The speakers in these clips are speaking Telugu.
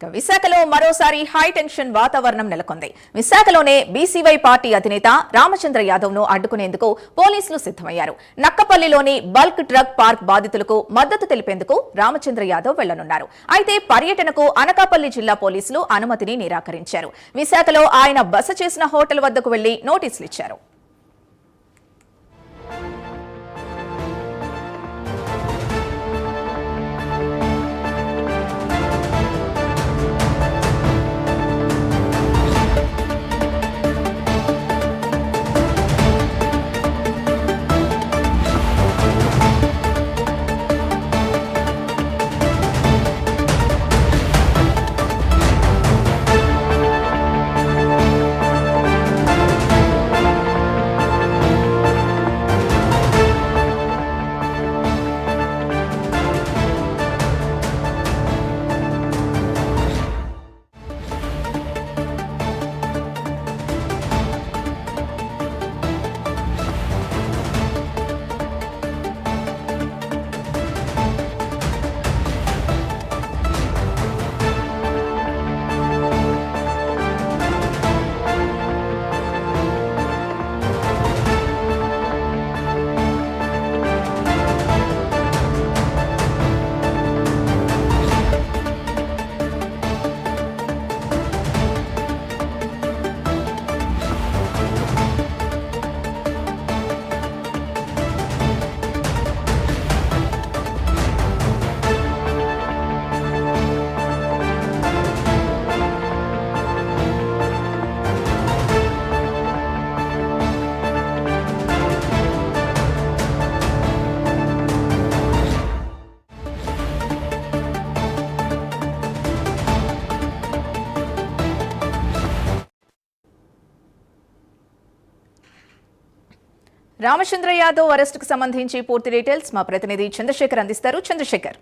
విశాఖలో మరోసారి హై టెన్షన్ వాతావరణం నెలకొంది. విశాఖలోనే బీసీవై పార్టీ అధినేత రామచంద్ర యాదవ్ ను అడ్డుకునేందుకు పోలీసులు సిద్ధమయ్యారు. నక్కపల్లిలోని బల్క్ డ్రగ్ పార్క్ బాధితులకు మద్దతు తెలిపేందుకు రామచంద్ర యాదవ్ వెళ్లనున్నారు. అయితే పర్యటనకు అనకాపల్లి జిల్లా పోలీసులు అనుమతిని నిరాకరించారు. విశాఖలో ఆయన బస చేసిన హోటల్ వద్దకు వెళ్లి నోటీసులు ఇచ్చారు. రామచంద్ర యాదవ్ అరెస్టుకు సంబంధించి పూర్తి డీటెయిల్స్ మా ప్రతినిధి చంద్రశేఖర్ అందిస్తారు. Chandrashekar.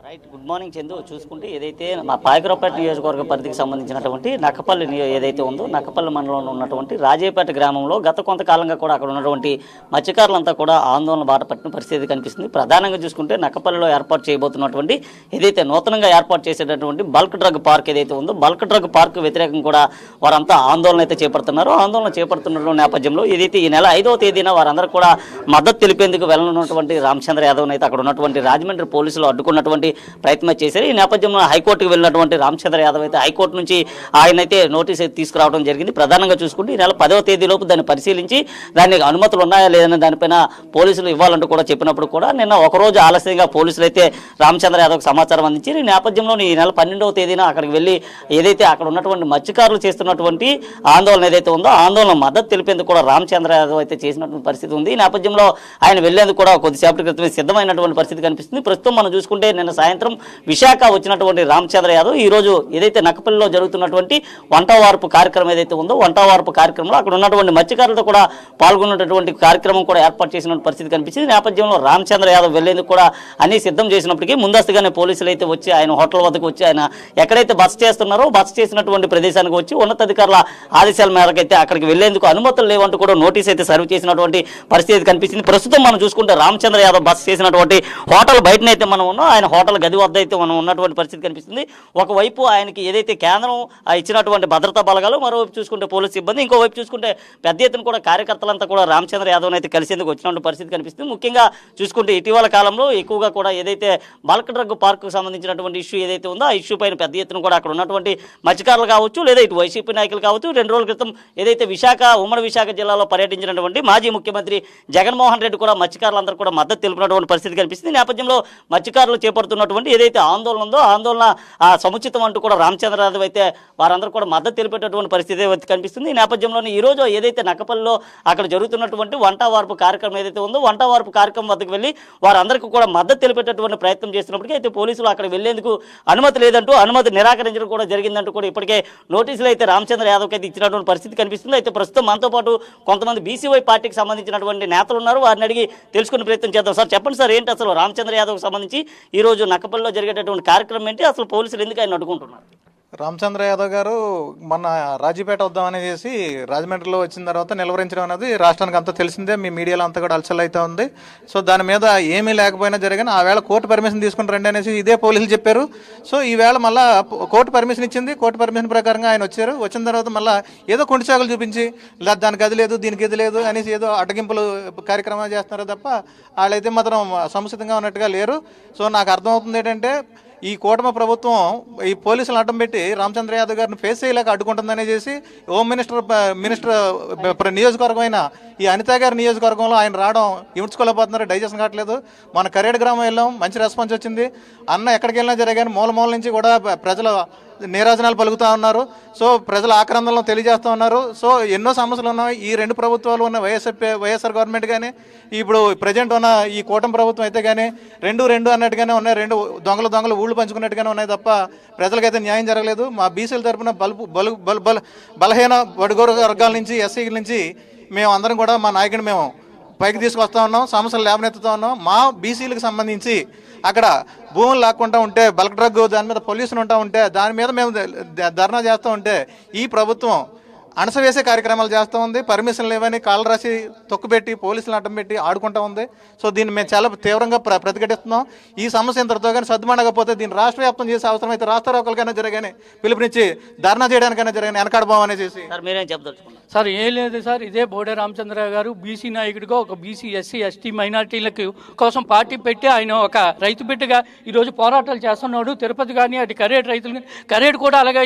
Right, good morning Chandu. చూసుకుంటే ఏదైతే మా పాయకరావుపేట నియోజకవర్గ పరిధికి సంబంధించినటువంటి నక్కపల్లి ఏదైతే ఉందో నక్కపల్లి మండలంలో ఉన్నటువంటి రాజేపేట గ్రామంలో గత కొంతకాలంగా కూడా అక్కడ ఉన్నటువంటి మత్స్యకారులంతా కూడా ఆందోళన బాట పట్టిన పరిస్థితి కనిపిస్తుంది. ప్రధానంగా చూసుకుంటే నక్కపల్లిలో ఏర్పాటు చేయబోతున్నటువంటి ఏదైతే నూతనంగా ఏర్పాటు చేసేటటువంటి బల్క్ డ్రగ్ పార్క్ ఏదైతే ఉందో బల్క్ డ్రగ్ పార్క్ వ్యతిరేకంగా కూడా వారంతా ఆందోళన అయితే చేపడుతున్నారు. ఆందోళన చేపడుతున్న నేపథ్యంలో ఏదైతే ఈ నెల 5వ తేదీన వారందరూ కూడా మద్దతు తెలిపేందుకు వెళ్ళనున్నటువంటి రామచంద్ర యాదవ్ అయితే అక్కడ ఉన్నటువంటి రాజమండ్రి పోలీసులు అడ్డుకున్నటువంటి ప్రయత్నం చేశారు. ఈ నేపథ్యంలో హైకోర్టుకు వెళ్ళినటువంటి రామచంద్ర యాదవ్ అయితే హైకోర్టు నుంచి ఆయన అయితే నోటీస్ అయితే తీసుకురావడం జరిగింది. ప్రధానంగా చూసుకుంటే ఈ నెల 10వ తేదీలోపు దాన్ని పరిశీలించి దానికి అనుమతులు ఉన్నాయా లేదనే దానిపైన పోలీసులు ఇవ్వాలంటూ కూడా చెప్పినప్పుడు కూడా నిన్న ఒకరోజు ఆలస్యంగా పోలీసులు అయితే రామచంద్ర యాదవ్కి సమాచారం అందించారు. ఈ నేపథ్యంలో ఈ నెల 12వ తేదీన అక్కడికి వెళ్ళి ఏదైతే అక్కడ ఉన్నటువంటి మత్స్యకారులు చేస్తున్నటువంటి ఆందోళన ఏదైతే ఉందో ఆందోళన మద్దతు తెలిపేందుకు కూడా రామచంద్ర యాదవ్ అయితే చేసినటువంటి పరిస్థితి ఉంది. ఈ నేపథ్యంలో ఆయన వెళ్లేందుకు కూడా కొద్దిసేపటి క్రితమే సిద్ధమైనటువంటి పరిస్థితి కనిపిస్తుంది. ప్రస్తుతం మనం చూసుకుంటే నిన్న సాయంత్రం విశాఖ వచ్చినటువంటి రామచంద్ర యాదవ్ ఈ రోజు ఏదైతే నక్కపల్లిలో జరుగుతున్నటువంటి వంటవార్పు కార్యక్రమం ఏదైతే ఉందో వంటవార్పు కార్యక్రమంలో అక్కడ ఉన్నటువంటి మత్స్యకారులతో కూడా పాల్గొన్నటువంటి కార్యక్రమం కూడా ఏర్పాటు చేసిన పరిస్థితి కనిపించింది. నేపథ్యంలో రామచంద్ర యాదవ్ వెళ్లేందుకు కూడా అన్ని సిద్ధం చేసినప్పటికీ ముందస్తుగానే పోలీసులు అయితే వచ్చి ఆయన హోటల్ వద్దకు వచ్చి ఆయన ఎక్కడైతే బస చేస్తున్నారో బస చేసినటువంటి ప్రదేశానికి వచ్చి ఉన్నతాధికారుల ఆదేశాల మేరకు అయితే అక్కడికి వెళ్లేందుకు అనుమతులు లేవంటూ కూడా నోటీస్ అయితే సర్వ్ చేసినటువంటి పరిస్థితి కనిపించింది. ప్రస్తుతం మనం చూసుకుంటే రామచంద్ర యాదవ్ బస చేసినటువంటి హోటల్ బయటనైతే మనం ఉన్నాం. ఆయన హోటల్ గది వద్ద అయితే మనం ఉన్నటువంటి పరిస్థితి కనిపిస్తుంది. ఒకవైపు ఆయనకి ఏదైతే కేంద్రం ఇచ్చినటువంటి భద్రతా బలగాలు, మరోవైపు చూసుకుంటే పోలీసు సిబ్బంది, ఇంకోవైపు చూసుకుంటే పెద్ద ఎత్తున కూడా కార్యకర్తలంతా కూడా రామచంద్ర యాదవ్ అయితే కలిసేందుకు వచ్చినటువంటి పరిస్థితి కనిపిస్తుంది. ముఖ్యంగా చూసుకుంటే ఇటీవల కాలంలో ఎక్కువగా కూడా ఏదైతే బల్క్ డ్రగ్ పార్కు సంబంధించినటువంటి ఇష్యూ ఏదైతే ఉందో ఆ ఇష్యూ పైన పెద్ద ఎత్తున కూడా అక్కడ ఉన్నటువంటి మత్స్యకారులు కావచ్చు లేదా ఇటు వైసీపీ నాయకులు కావచ్చు 2 రోజుల క్రితం ఏదైతే ఉమ్మడి విశాఖ జిల్లాలో పర్యటించినటువంటి మాజీ ముఖ్యమంత్రి జగన్మోహన్ రెడ్డి కూడా మత్స్యకారులందరూ కూడా మద్దతు తెలిపినటువంటి పరిస్థితి కనిపిస్తుంది. ఈ నేపథ్యంలో మత్స్యకారులు చేపడుతున్నటువంటి ఏదైతే ఆందోళన ఉందో ఆందోళన సముచితం అంటూ కూడా రామచంద్ర యాదవ్ అయితే వారందరూ కూడా మద్దతు తెలిపేటటువంటి పరిస్థితి కనిపిస్తుంది. ఈ నేపథ్యంలోనే ఈ రోజు ఏదైతే నక్కపల్లిలో అక్కడ జరుగుతున్నటువంటి వంటవార్పు కార్యక్రమం ఏదైతే ఉందో వంటవార్పు కార్యక్రమం వద్దకు వెళ్ళి వారందరికీ కూడా మద్దతు తెలిపేటటువంటి ప్రయత్నం చేస్తున్నప్పటికీ అయితే పోలీసులు అక్కడ వెళ్లేందుకు అనుమతి లేదంటూ అనుమతి నిరాకరించడం కూడా జరిగిందంటూ కూడా ఇప్పటికే నోటీసులు అయితే రామచంద్ర యాదవ్కి అయితే ఇచ్చినటువంటి పరిస్థితి కనిపిస్తుంది. అయితే ప్రస్తుతం మనతో పాటు కొంతమంది బీసీవై పార్టీకి సంబంధించినటువంటి నేతలు ఉన్నారు. వారిని అడిగి తెలుసుకునే ప్రయత్నం చేద్దాం. సార్ చెప్పండి సార్, ఏంటి అసలు రామచంద్ర యాదవ్కి సంబంధించి ఈ రోజు నక్కపల్లిలో జరిగేటటువంటి కార్యక్రమం ఏంటి, అసలు పోలీసులు ఎందుకు ఆయన అడ్డుకుంటున్నారు? రామచంద్ర యాదవ్ గారు మన రాజీపేట వద్దామని చేసి రాజమండ్రిలో వచ్చిన తర్వాత నిలవరించడం అనేది రాష్ట్రానికి అంతా తెలిసిందే. మీ మీడియాలో అంతా కూడా అలసల్ అయితే ఉంది. సో దాని మీద ఏమీ లేకపోయినా జరిగిన ఆ వేళ కోర్టు పర్మిషన్ తీసుకుని రండి అనేసి ఇదే పోలీసులు చెప్పారు. సో ఈ వేళ మళ్ళీ కోర్టు పర్మిషన్ ఇచ్చింది. కోర్టు పర్మిషన్ ప్రకారంగా ఆయన వచ్చారు. వచ్చిన తర్వాత మళ్ళీ ఏదో కొంటిసాగులు చూపించి లేదా దానికి అది లేదు దీనికి ఇది లేదు అనేసి ఏదో అడ్డగింపులు కార్యక్రమాలు చేస్తున్నారు తప్ప వాళ్ళైతే మాత్రం సముచితంగా ఉన్నట్టుగా లేరు. సో నాకు అర్థమవుతుంది ఏంటంటే ఈ కూటమి ప్రభుత్వం ఈ పోలీసులను అడ్డం పెట్టి రామచంద్ర యాదవ్ గారిని ఫేస్ చేయలేక అడ్డుకుంటుందనే చేసి హోమ్ మినిస్టర్ నియోజకవర్గమైన ఈ అనిత గారి నియోజకవర్గంలో ఆయన రావడం ఇముడ్చుకోలేకపోతున్నారు, డైజెషన్ కావట్లేదు. మన కరేడ్ గ్రామం వెళ్ళాం, మంచి రెస్పాన్స్ వచ్చింది. అన్న ఎక్కడికి వెళ్ళినా జరిగాను మూల మూల నుంచి కూడా ప్రజలు నీరాజనాలు పలుకుతూ ఉన్నారు. సో ప్రజల ఆక్రందనలు తెలియజేస్తూ ఉన్నారు. సో ఎన్నో సమస్యలు ఉన్నాయి. ఈ రెండు ప్రభుత్వాలు ఉన్న వైఎస్ఆర్ గవర్నమెంట్ కానీ ఇప్పుడు ప్రజెంట్ ఉన్న ఈ కూటమి ప్రభుత్వం అయితే కానీ రెండు అన్నట్టుగానే ఉన్నాయి. రెండు దొంగలు ఊళ్ళు పంచుకున్నట్టుగానే ఉన్నాయి తప్ప ప్రజలకైతే న్యాయం జరగలేదు. మా బీసీల తరఫున బలహీన బడుగోరు వర్గాల నుంచి ఎస్సీల నుంచి మేము అందరం కూడా మా నాయకుడిని మేము పైకి తీసుకొస్తా ఉన్నాం, సమస్యలు లేవనెత్తుతా ఉన్నాం. మా బీసీలకు సంబంధించి అక్కడ భూములు లాక్కుంటూ ఉంటే బల్క్ డ్రగ్ దాని మీద పొల్యూషన్ ఉంటా ఉంటే దాని మీద మేము ధర్నా చేస్తూ ఉంటే ఈ ప్రభుత్వం అణసవేసే కార్యక్రమాలు చేస్తూ ఉంది. పర్మిషన్లు లేవని కాళ్ళు రాసి తొక్కుపెట్టి పోలీసులు అడ్డం పెట్టి ఆడుకుంటూ ఉంది. సో దీన్ని మేము చాలా తీవ్రంగా ప్రతిఘటిస్తున్నాం. ఈ సమస్య ఇంతటితో కానీ సద్దుమణగపోతే దీన్ని రాష్ట్ర వ్యాప్తం చేసే అవసరం అయితే రాష్ట్రారోకలకైనా జరగానే పిలుపునిచ్చి ధర్నా చేయడానికైనా జరగానే వెనకాడబోమని చేసి మీరేం చెప్తారు సార్? ఏం లేదు సార్, ఇదే బోడే రామచంద్రరావు గారు బీసీ నాయకుడిగా ఒక బీసీ ఎస్సీ ఎస్టీ మైనార్టీలకు కోసం పార్టీ పెట్టి ఆయన ఒక రైతు బిడ్డగా ఈరోజు పోరాటాలు చేస్తున్నాడు. తిరుపతి కానీ అటు కరేడ్ రైతులు కరేడ్ కూడా అలాగే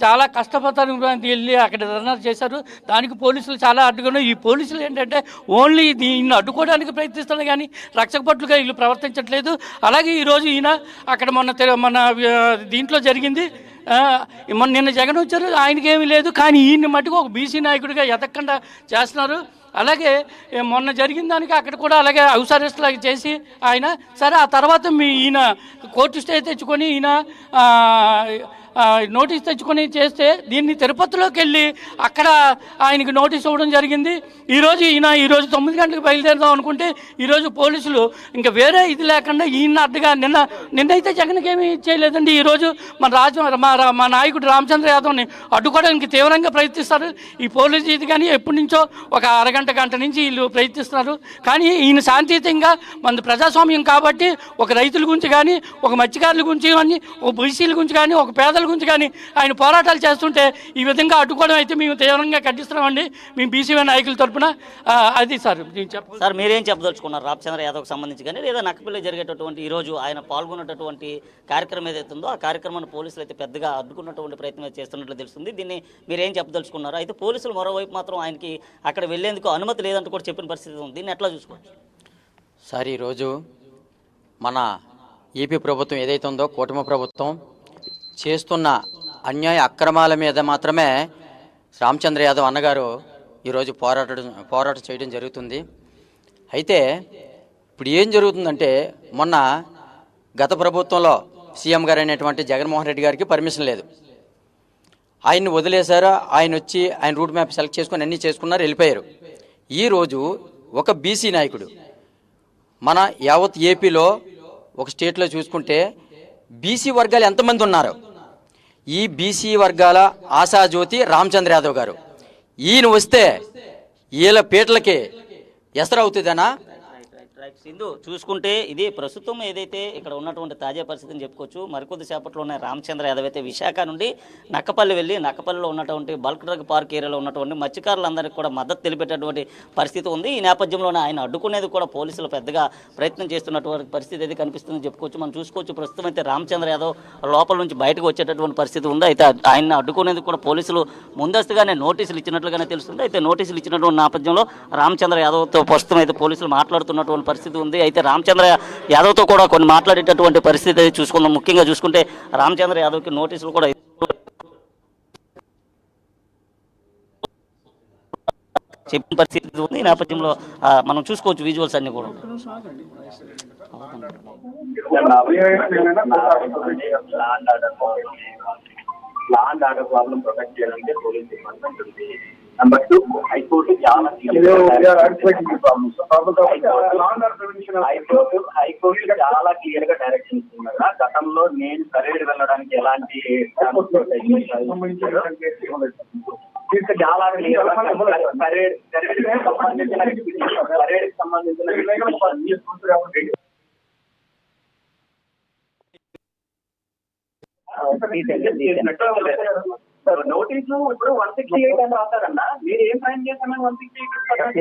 చాలా కష్టపడతానికి వెళ్ళి అక్కడ ధర్నా చేశారు. దానికి పోలీసులు చాలా అడ్డుకున్నారు. ఈ పోలీసులు ఏంటంటే ఓన్లీ దీన్ని అడ్డుకోవడానికి ప్రయత్నిస్తున్నారు కానీ రక్షకపట్లుగా వీళ్ళు ప్రవర్తించట్లేదు. అలాగే ఈరోజు ఈయన అక్కడ మన దీంట్లో జరిగింది. నిన్న జగన్ వచ్చారు, ఆయనకేమీ లేదు, కానీ ఈయన మటుకు ఒక బీసీ నాయకుడిగా ఎదగకుండా చేస్తున్నారు. అలాగే మొన్న జరిగిన దానికి అక్కడ కూడా అలాగే హౌస్ అరెస్ట్ లాగా చేసి ఆయన సరే ఆ తర్వాత ఈయన కోర్టు స్టే తెచ్చుకొని ఈయన నోటీస్ తెచ్చుకొని చేస్తే దీన్ని తిరుపతిలోకి వెళ్ళి అక్కడ ఆయనకి నోటీస్ ఇవ్వడం జరిగింది. ఈరోజు 9 గంటలకు బయలుదేరుదాం అనుకుంటే ఈరోజు పోలీసులు ఇంకా వేరే ఇది లేకుండా ఈయన అడ్డుగా నిన్నైతే జగన్కి ఏమీ చేయలేదండి. ఈరోజు మా నాయకుడు రామచంద్ర యాదవ్ని అడ్డుకోవడానికి తీవ్రంగా ప్రయత్నిస్తారు. ఈ పోలీసు ఇది కానీ ఎప్పటి నుంచో ఒక గంట నుంచి వీళ్ళు ప్రయత్నిస్తున్నారు. కానీ ఈయన శాంతియుతంగా మన ప్రజాస్వామ్యం కాబట్టి ఒక రైతుల గురించి కానీ ఒక మత్స్యకారుల గురించి కానీ ఒక బీసీల గురించి కానీ ఒక పేదల గురించి కానీ ఆయన పోరాటాలు చేస్తుంటే ఈ విధంగా అడ్డుకోవడం అయితే మేము తీవ్రంగా ఖండిస్తున్నామండి. మేము బీసీ నాయకుల తరఫున అది సార్ సార్ మీరేం చెప్పదలుచుకున్నారు రామచంద్ర యాదవ్కి సంబంధించి కానీ లేదా నక్కపల్లి జరిగేటటువంటి ఈరోజు ఆయన పాల్గొన్నటువంటి కార్యక్రమం ఏదైతే ఉందో ఆ కార్యక్రమాన్ని పోలీసులు అయితే పెద్దగా అడ్డుకున్నటువంటి ప్రయత్నం చేస్తున్నట్లు తెలుస్తుంది. దీన్ని మీరేం చెప్పదలుచుకున్నారు? అయితే పోలీసులు మరోవైపు మాత్రం ఆయనకి అక్కడ వెళ్లేందుకు అనుమతి లేదంటూ కూడా చెప్పిన పరిస్థితి ఉంది. దీన్ని ఎట్లా చూసుకోవచ్చు సార్? ఈరోజు మన ఏపీ ప్రభుత్వం ఏదైతే ఉందో కూటమి ప్రభుత్వం చేస్తున్న అన్యాయ అక్రమాల మీద మాత్రమే రామచంద్ర యాదవ్ అన్నగారు ఈరోజు పోరాటం చేయడం జరుగుతుంది. అయితే ఇప్పుడు ఏం జరుగుతుందంటే మొన్న గత ప్రభుత్వంలో సీఎం గారు అయినటువంటి జగన్మోహన్ రెడ్డి గారికి పర్మిషన్ లేదు, ఆయన్ని వదిలేశారు. ఆయన వచ్చి ఆయన రూట్ మ్యాప్ సెలెక్ట్ చేసుకొని అన్నీ చేసుకున్నారు, వెళ్ళిపోయారు. ఈరోజు ఒక బీసీ నాయకుడు మన యావత్ ఏపీలో ఒక స్టేట్లో చూసుకుంటే బీసీ వర్గాలు ఎంతమంది ఉన్నారు? ఈ బీసీ వర్గాల ఆశాజ్యోతి రామచంద్ర యాదవ్ గారు. ఈయన వస్తే వీళ్ళ పీటలకి ఎసరవుతుందనా? సింధు చూసుకుంటే ఇది ప్రస్తుతం ఏదైతే ఇక్కడ ఉన్నటువంటి తాజా పరిస్థితిని చెప్పుకోవచ్చు. మరికొద్ది సేపట్లోనే రామచంద్ర యాదవ్ అయితే విశాఖ నుండి నక్కపల్లి వెళ్ళి నక్కపల్లిలో ఉన్నటువంటి బల్క్ డ్రగ్ పార్క్ ఏరియాలో ఉన్నటువంటి మత్స్యకారులందరికీ కూడా మద్దతు తెలిపేటటువంటి పరిస్థితి ఉంది. ఈ నేపథ్యంలోనే ఆయన అడ్డుకునేది కూడా పోలీసులు పెద్దగా ప్రయత్నం చేస్తున్నటువంటి పరిస్థితి అయితే కనిపిస్తుందని చెప్పుకోవచ్చు. మనం చూసుకోవచ్చు ప్రస్తుతం అయితే రామచంద్ర యాదవ్ లోపల నుంచి బయటకు వచ్చేటటువంటి పరిస్థితి ఉంది. అయితే ఆయన అడ్డుకునేందుకు కూడా పోలీసులు ముందస్తుగానే నోటీసులు ఇచ్చినట్లుగానే తెలుస్తుంది. అయితే నోటీసులు ఇచ్చినటువంటి నేపథ్యంలో రామచంద్ర యాదవ్తో ప్రస్తుతం అయితే పోలీసులు మాట్లాడుతున్నటువంటి పరిస్థితి ఉంది. అయితే రామచంద్ర యాదవ్తో కూడా కొన్ని మాట్లాడేటటువంటి పరిస్థితి అయితే చూసుకుందాం. ముఖ్యంగా చూసుకుంటే రామచంద్ర యాదవ్కి నోటీసులు కూడా చెప్పిన పరిస్థితి ఉంది. ఈ నేపథ్యంలో మనం చూసుకోవచ్చు విజువల్స్ అన్ని కూడా. ల్యాండ్ ఆర్డర్ ప్రాబ్లం ప్రొటెక్ట్ చేయడానికి పోలీస్ డిపార్ట్మెంట్ ఉంది. నెంబర్ 2, హైకోర్టు చాలా హైకోర్టు చాలా క్లియర్ గా డైరెక్షన్ ఇస్తున్నారు. గతంలో నేను పరేడ్ వెళ్ళడానికి ఎలాంటి చాలా క్లియర్ పరేడ్ నోటీసు ఇప్పుడు 168 అని రాస్తారన్నా, మీరు ఏం సైన్ చేస్తామని 168